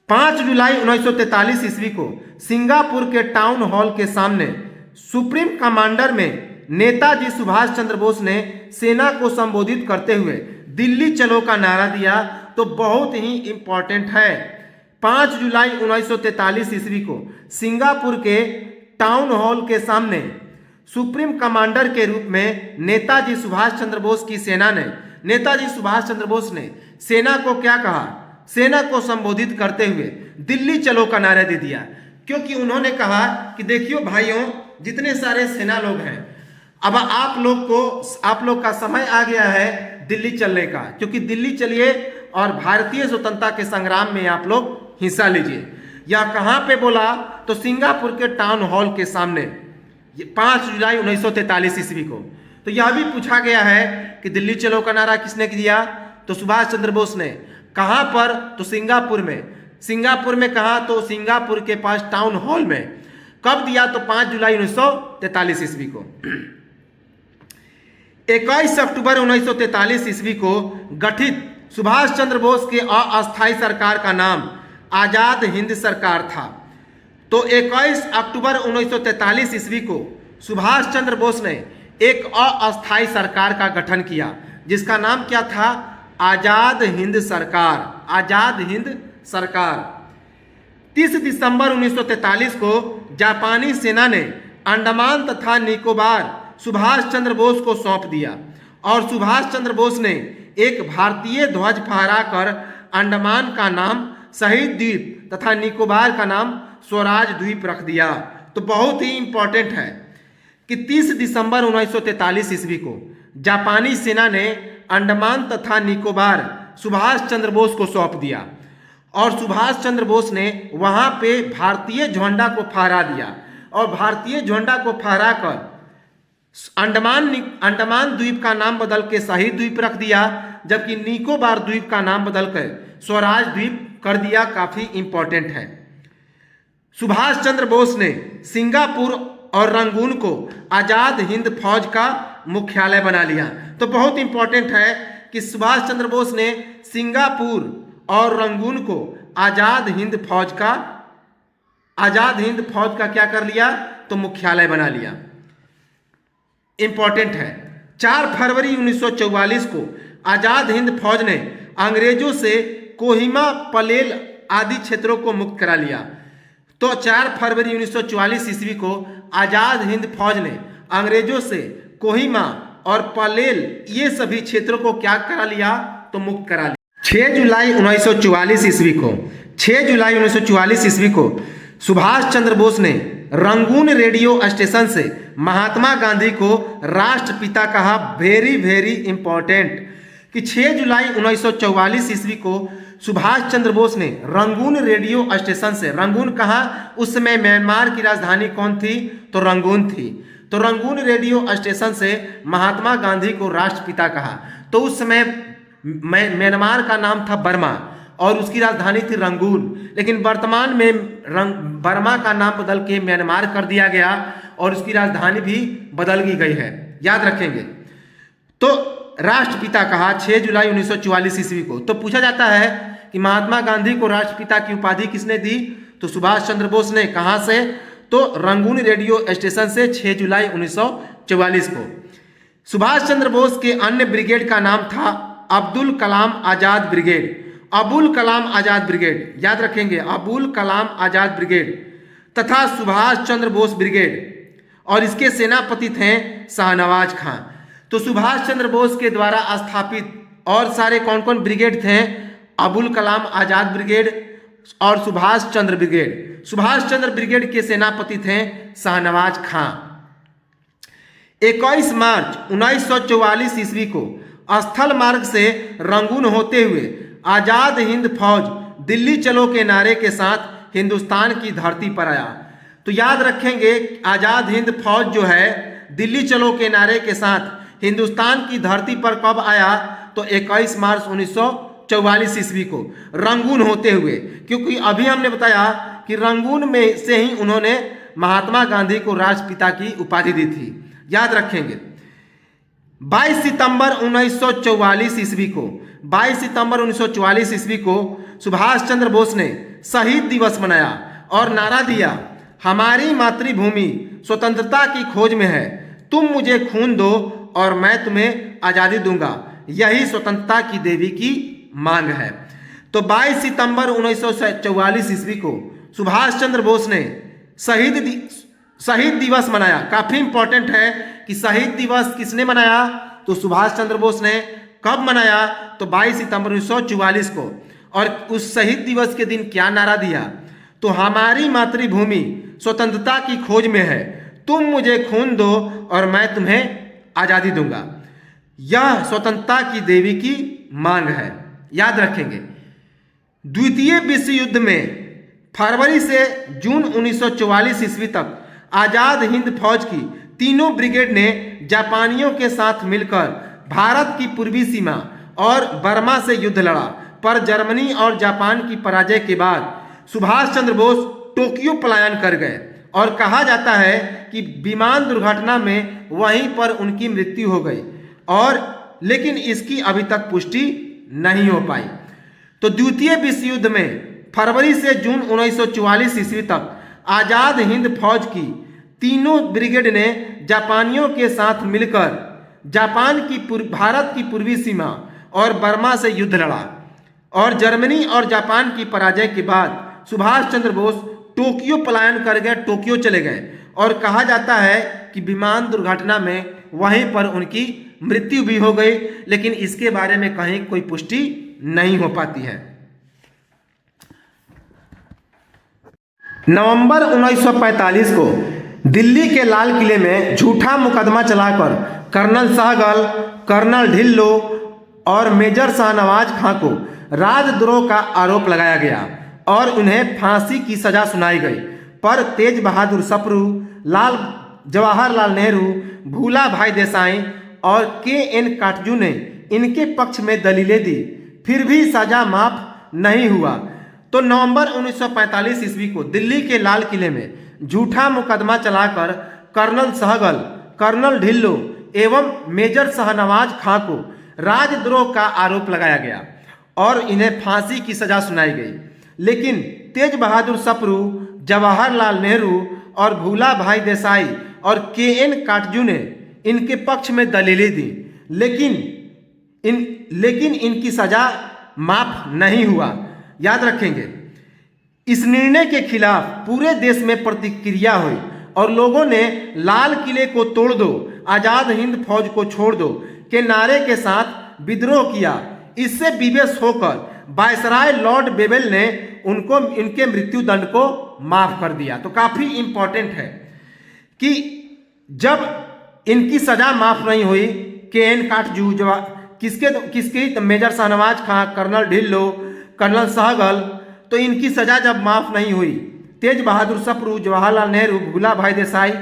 B: 5 जुलाई 1943 ईस्वी को सिंगापुर के टाउन हॉल के सामने सुप्रीम कमांडर में नेताजी सुभाष चंद्र बोस ने सेना को संबोधित करते हुए दिल्ली चलो का नारा दिया। तो बहुत ही इंपॉर्टेंट है। 5 जुलाई 1943 ईस्वी को सिंगापुर के टाउन हॉल के सामने सुप्रीम कमांडर के रूप में नेताजी सुभाष चंद्र बोस की सेना ने, नेताजी सुभाष चंद्र बोस ने सेना को क्या कहा? सेना को संबोधित करते हुए दिल्ली चलो का नारा दे दिया। क्योंकि उन्होंने कहा कि देखियो भाइयों, जितने सारे सेना लोग हैं, अब आप लोग का समय आ गया है दिल्ली चलने का। क्योंकि दिल्ली चलिए और भारतीय स्वतंत्रता के संग्राम में आप लोग हिस्सा लीजिए। यह कहां पे बोला? तो सिंगापुर के टाउन हॉल के सामने 5 जुलाई 1943 ईस्वी को। तो यह भी पूछा गया है कि दिल्ली चलो का नारा किसने दिया? तो सुभाष चंद्र बोस ने। कहां पर? तो सिंगापुर में। सिंगापुर में कहा? तो सिंगापुर के पास टाउन हॉल में। कब दिया? तो 5 जुलाई 1943 ईस्वी को। 21 अक्टूबर 1943 ईस्वी को गठित सुभाष चंद्र बोस के अस्थायी सरकार का नाम आजाद हिंद सरकार था। तो 21 अक्टूबर 1943 ईस्वी को सुभाष चंद्र बोस ने एक अस्थायी सरकार का गठन किया, जिसका नाम क्या था? आजाद हिंद सरकार। आजाद हिंद सरकार। 30 दिसंबर 1943 को जापानी सेना ने अंडमान तथा निकोबार सुभाष चंद्र बोस को सौंप दिया और सुभाष चंद्र बोस ने एक भारतीय ध्वज फहराकर अंडमान का नाम शहीद द्वीप तथा निकोबार का नाम स्वराज द्वीप रख दिया। तो बहुत ही इंपॉर्टेंट है कि 30 दिसंबर 1943 ईस्वी को जापानी सेना ने अंडमान तथा निकोबार सुभाष चंद्र बोस को सौंप दिया और सुभाष चंद्र बोस ने वहां पे भारतीय झंडा को फहरा दिया और भारतीय झंडा को फहराकर अंडमान द्वीप का नाम बदल के शहीद द्वीप रख दिया, जबकि निकोबार द्वीप का नाम बदल कर स्वराज द्वीप कर दिया। काफी इंपॉर्टेंट है। सुभाष चंद्र बोस ने सिंगापुर और रंगून को आजाद हिंद फौज का मुख्यालय बना लिया। तो बहुत इंपॉर्टेंट है कि सुभाष चंद्र बोस ने सिंगापुर और रंगून को आजाद हिंद फौज का क्या कर लिया? तो मुख्यालय बना लिया। इंपॉर्टेंट है। 4 फरवरी 1944 को आजाद हिंद फौज ने अंग्रेजों से कोहिमा, पलेल आदि क्षेत्रों को मुक्त करा लिया। तो 4 फरवरी 1944 ईस्वी को आजाद हिंद फौज ने अंग्रेजों से कोहिमा और पलेल ये सभी क्षेत्रों को क्या करा लिया? तो मुक्त करा लिया। 6 जुलाई 1944 ईस्वी को सुभाष चंद्र बोस ने रंगून रेडियो स्टेशन से महात्मा गांधी को राष्ट्रपिता कहा। वेरी वेरी इंपॉर्टेंट कि 6 जुलाई 1944 ईस्वी को सुभाष चंद्र बोस ने रंगून रेडियो स्टेशन से, रंगून कहाँ, उस समय म्यांमार की राजधानी कौन थी, तो रंगून थी, तो रंगून रेडियो स्टेशन से महात्मा गांधी को राष्ट्रपिता कहा। तो उस समय म्यांमार का नाम था बर्मा और उसकी राजधानी थी रंगून, लेकिन वर्तमान में बर्मा का नाम बदल के म्यांमार कर दिया गया और उसकी राजधानी भी बदल गई है, याद रखेंगे। तो राष्ट्रपिता कहा 6 जुलाई 1944 ईस्वी को। तो पूछा जाता है कि महात्मा गांधी को राष्ट्रपिता की उपाधि किसने दी, तो सुभाष चंद्र बोस ने। कहां से, तो रंगून रेडियो स्टेशन से 6 जुलाई 1944 को। सुभाष चंद्र बोस के अन्य ब्रिगेड का नाम था अब्दुल कलाम आजाद ब्रिगेड, अबुल कलाम आजाद ब्रिगेड, याद रखेंगे, अबुल कलाम आजाद ब्रिगेड तथा सुभाष चंद्र बोस ब्रिगेड, और इसके सेनापति थे शाहनवाज खां। तो सुभाष चंद्र बोस के द्वारा स्थापित और सारे कौन कौन ब्रिगेड थे, अबुल कलाम आजाद ब्रिगेड और सुभाष चंद्र ब्रिगेड। सुभाष चंद्र ब्रिगेड के सेनापति थे शाहनवाज खां। 21 मार्च 1944 ईस्वी को स्थल मार्ग से रंगून होते हुए आजाद हिंद फौज दिल्ली चलो के नारे के साथ हिंदुस्तान की धरती पर आया। तो याद रखेंगे, आजाद हिंद फौज जो है दिल्ली चलो के नारे के साथ हिंदुस्तान की धरती पर कब आया, तो 21 मार्च 1944 ईस्वी को रंगून होते हुए, क्योंकि अभी हमने बताया कि रंगून में से ही उन्होंने महात्मा गांधी को राष्ट्रपिता की उपाधि दी थी, याद रखेंगे। 22 सितंबर 1944 ईस्वी को 22 सितंबर 1944 ईस्वी को सुभाष चंद्र बोस ने शहीद दिवस मनाया और नारा दिया, हमारी मातृभूमि स्वतंत्रता की खोज में है, तुम मुझे खून दो और मैं तुम्हें आज़ादी दूंगा, यही स्वतंत्रता की देवी की मांग है। तो 22 सितंबर 1944 ईस्वी को सुभाष चंद्र बोस ने शहीद दिवस मनाया। काफी इंपॉर्टेंट है कि शहीद दिवस किसने मनाया, तो सुभाष चंद्र बोस ने। कब मनाया, तो 22 सितंबर 1944 को। और उस शहीद दिवस के दिन क्या नारा दिया, तो हमारी मातृभूमि स्वतंत्रता की खोज में है, तुम मुझे खून दो और मैं तुम्हें आजादी दूंगा, यह स्वतंत्रता की देवी की मांग है, याद रखेंगे। द्वितीय विश्व युद्ध में फरवरी से जून 1944 ईस्वी तक आजाद हिंद फौज की तीनों ब्रिगेड ने जापानियों के साथ मिलकर भारत की पूर्वी सीमा और बर्मा से युद्ध लड़ा, पर जर्मनी और जापान की पराजय के बाद सुभाष चंद्र बोस टोक्यो पलायन कर गए और कहा जाता है कि विमान दुर्घटना में वहीं पर उनकी मृत्यु हो गई, और लेकिन इसकी अभी तक पुष्टि नहीं हो पाई। तो द्वितीय विश्व युद्ध में फरवरी से जून 1944 ईस्वी तक आजाद हिंद फौज की तीनों ब्रिगेड ने जापानियों के साथ मिलकर भारत की पूर्वी सीमा और बर्मा से युद्ध लड़ा, और जर्मनी और जापान की पराजय के बाद सुभाष चंद्र बोस टोक्यो पलायन कर गए, टोक्यो चले गए, और कहा जाता है कि विमान दुर्घटना में वहीं पर उनकी मृत्यु भी हो गई, लेकिन इसके बारे में कहीं कोई पुष्टि नहीं हो पाती है। नवंबर 1945 को दिल्ली के लाल किले में झूठा मुकदमा चलाकर कर्नल सहगल, कर्नल ढिल्लो और मेजर शाहनवाज खां को राजद्रोह का आरोप लगाया गया और उन्हें फांसी की सजा सुनाई गई, पर तेज बहादुर सप्रू, जवाहरलाल नेहरू, भूला भाई देसाई और के.एन. काटजू ने इनके पक्ष में दलीलें दी, फिर भी सजा माफ नहीं हुआ। तो नवंबर 1945 ईस्वी को दिल्ली के लाल किले में झूठा मुकदमा चलाकर कर्नल सहगल, कर्नल ढिल्लो एवं मेजर शाहनवाज खां को राजद्रोह का आरोप लगाया गया और इन्हें फांसी की सजा सुनाई गई, लेकिन तेज बहादुर सप्रू, जवाहरलाल नेहरू और भूला भाई देसाई और के.एन. काटजू ने इनके पक्ष में दलीलें दी, लेकिन इनकी सजा माफ नहीं हुआ, याद रखेंगे। इस निर्णय के खिलाफ पूरे देश में प्रतिक्रिया हुई और लोगों ने लाल किले को तोड़ दो, आजाद हिंद फौज को छोड़ दो के नारे के साथ विद्रोह किया। इससे विवश होकर वायसराय लॉर्ड बेवेल ने इनके मृत्यु दंड को माफ कर दिया। तो काफी इंपॉर्टेंट है कि जब इनकी सजा माफ नहीं हुई, किसकी तो मेजर शाहनवाज खां, कर्नल ढिल्लो, कर्नल सहगल, तो इनकी सजा जब माफ नहीं हुई, तेज बहादुर सप्रू, जवाहरलाल नेहरू, भूला भाई देसाई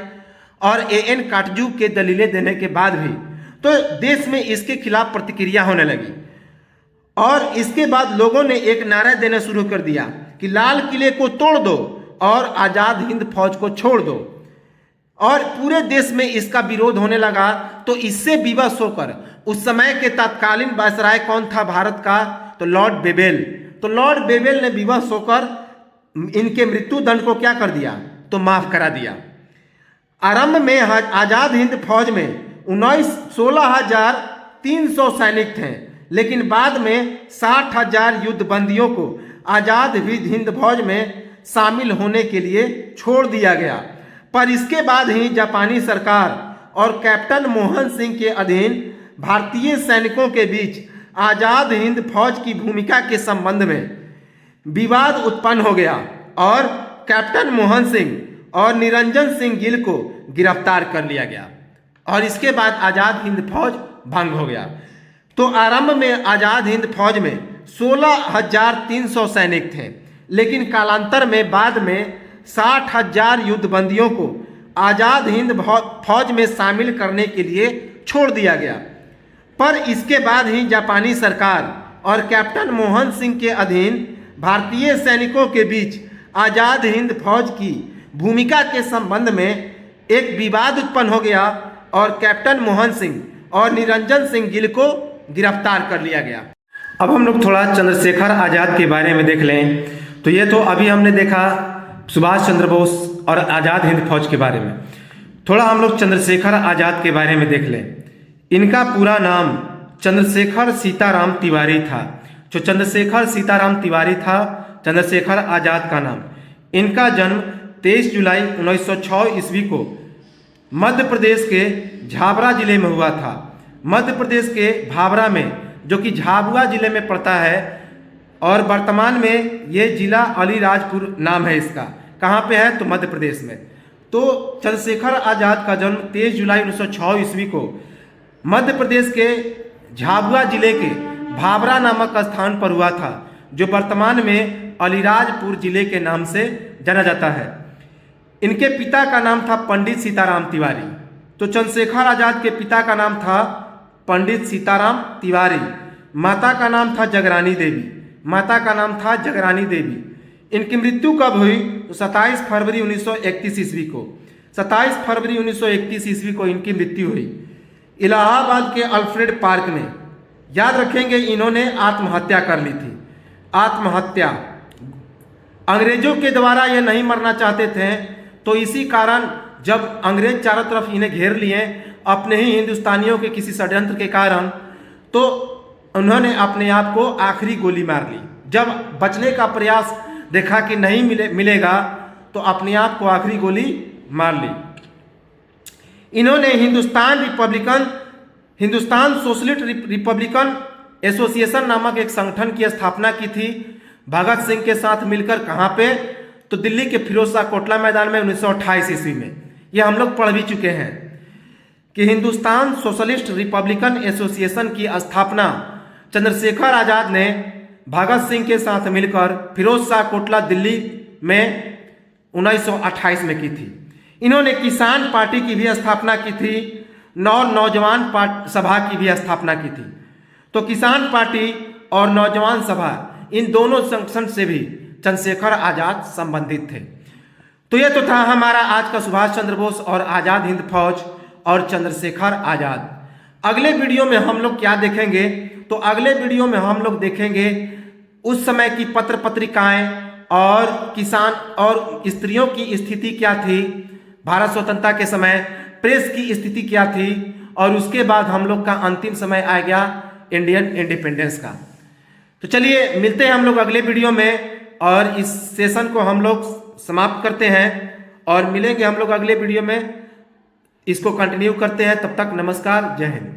B: और एएन काटजू के दलीलें देने के बाद भी तो देश में इसके खिलाफ प्रतिक्रिया होने लगी। और इसके बाद लोगों ने एक नारा देना शुरू कर दिया कि लाल किले को तोड़ दो और आजाद हिंद फौज को छोड़ दो। और पूरे देश में इसका विरोध होने लगा। तो इससे विवश होकर उस समय के तत्कालीन वायसराय कौन था भारत का, तो लॉर्ड बेबेल। तो लॉर्ड बेबेल ने विवश होकर इनके मृत्यु दंड को क्या कर दिया, तो माफ करा दिया। आरंभ में आजाद हिंद फौज में 16,300 सैनिक थे, लेकिन बाद में 60,000 युद्धबंदियों को आजाद हिंद फौज में शामिल होने के लिए छोड़ दिया गया। पर इसके बाद ही जापानी सरकार और कैप्टन मोहन सिंह के अधीन भारतीय सैनिकों के बीच आजाद हिंद फौज की भूमिका के संबंध में विवाद उत्पन्न हो गया और कैप्टन मोहन सिंह और निरंजन सिंह गिल को गिरफ्तार कर लिया गया और इसके बाद आजाद हिंद फौज भंग हो गया। तो आरंभ में आजाद हिंद फौज में 16,300 सैनिक थे, लेकिन कालांतर में बाद में 60,000 युद्धबंदियों को आजाद हिंद फौज में शामिल करने के लिए छोड़ दिया गया। पर इसके बाद ही जापानी सरकार और कैप्टन मोहन सिंह के अधीन भारतीय सैनिकों के बीच आजाद हिंद फौज की भूमिका के संबंध में एक विवाद उत्पन्न हो गया और कैप्टन मोहन सिंह और निरंजन सिंह गिल को गिरफ्तार कर लिया गया। अब हम लोग थोड़ा चंद्रशेखर आज़ाद के बारे में देख लें। तो ये तो अभी हमने देखा सुभाष चंद्र बोस और आज़ाद हिंद फौज के बारे में। थोड़ा हम लोग चंद्रशेखर आज़ाद के बारे में देख लें। इनका पूरा नाम चंद्रशेखर सीताराम तिवारी था। जो चंद्रशेखर सीताराम तिवारी था चंद्रशेखर आज़ाद का नाम। इनका जन्म 23 जुलाई 1906 ईस्वी को मध्य प्रदेश के झाबरा जिले में हुआ था। मध्य प्रदेश के भाबरा में, जो कि झाबुआ जिले में पड़ता है, और वर्तमान में ये जिला अलीराजपुर नाम है इसका। कहाँ पे है, तो मध्य प्रदेश में। तो चंद्रशेखर आज़ाद का जन्म 23 जुलाई 1906 ईस्वी को मध्य प्रदेश के झाबुआ जिले के भाबरा नामक स्थान पर हुआ था, जो वर्तमान में अलीराजपुर जिले के नाम से जाना जाता है। इनके पिता का नाम था पंडित सीताराम तिवारी। तो चंद्रशेखर आज़ाद के पिता का नाम था पंडित सीताराम तिवारी। माता का नाम था जगरानी देवी। माता का नाम था जगरानी देवी। इनकी मृत्यु कब हुई, तो 27 फरवरी 1931 ईस्वी को। 27 फरवरी 1931 ईस्वी को इनकी मृत्यु हुई इलाहाबाद के अल्फ्रेड पार्क में। याद रखेंगे, इन्होंने आत्महत्या कर ली थी। आत्महत्या, अंग्रेजों के द्वारा ये नहीं मरना चाहते थे, तो इसी कारण जब अंग्रेज चारों तरफ इन्हें घेर लिए अपने ही हिंदुस्तानियों के किसी षड्यंत्र के कारण, तो उन्होंने अपने आप को आखिरी गोली मार ली। जब बचने का प्रयास देखा कि नहीं मिलेगा, तो अपने आप को आखिरी गोली मार ली। इन्होंने हिंदुस्तान सोशलिस्ट रिपब्लिकन एसोसिएशन नामक एक संगठन की स्थापना की थी भगत सिंह के साथ मिलकर। कहाँ पे, तो दिल्ली के फिरोज शाह कोटला मैदान में 1928 ईस्वी में। ये हम लोग पढ़ भी चुके हैं कि हिंदुस्तान सोशलिस्ट रिपब्लिकन एसोसिएशन की स्थापना चंद्रशेखर आज़ाद ने भगत सिंह के साथ मिलकर फिरोज शाह कोटला दिल्ली में 1928 में की थी। इन्होंने किसान पार्टी की भी स्थापना की थी, नौजवान सभा की भी स्थापना की थी। तो किसान पार्टी और नौजवान सभा, इन दोनों संगठन से भी चंद्रशेखर आज़ाद संबंधित थे। तो यह तो था हमारा आज का सुभाष चंद्र बोस और आज़ाद हिंद फौज और चंद्रशेखर आज़ाद। अगले वीडियो में हम लोग क्या देखेंगे, तो अगले वीडियो में हम लोग देखेंगे उस समय की पत्र पत्रिकाएं और किसान और स्त्रियों की स्थिति क्या थी, भारत स्वतंत्रता के समय प्रेस की स्थिति क्या थी, और उसके बाद हम लोग का अंतिम समय आ गया इंडियन इंडिपेंडेंस का। तो चलिए मिलते हैं हम लोग अगले वीडियो में, और इस सेशन को हम लोग समाप्त करते हैं और मिलेंगे हम लोग अगले वीडियो में। इसको कंटिन्यू करते हैं। तब तक नमस्कार, जय हिंद।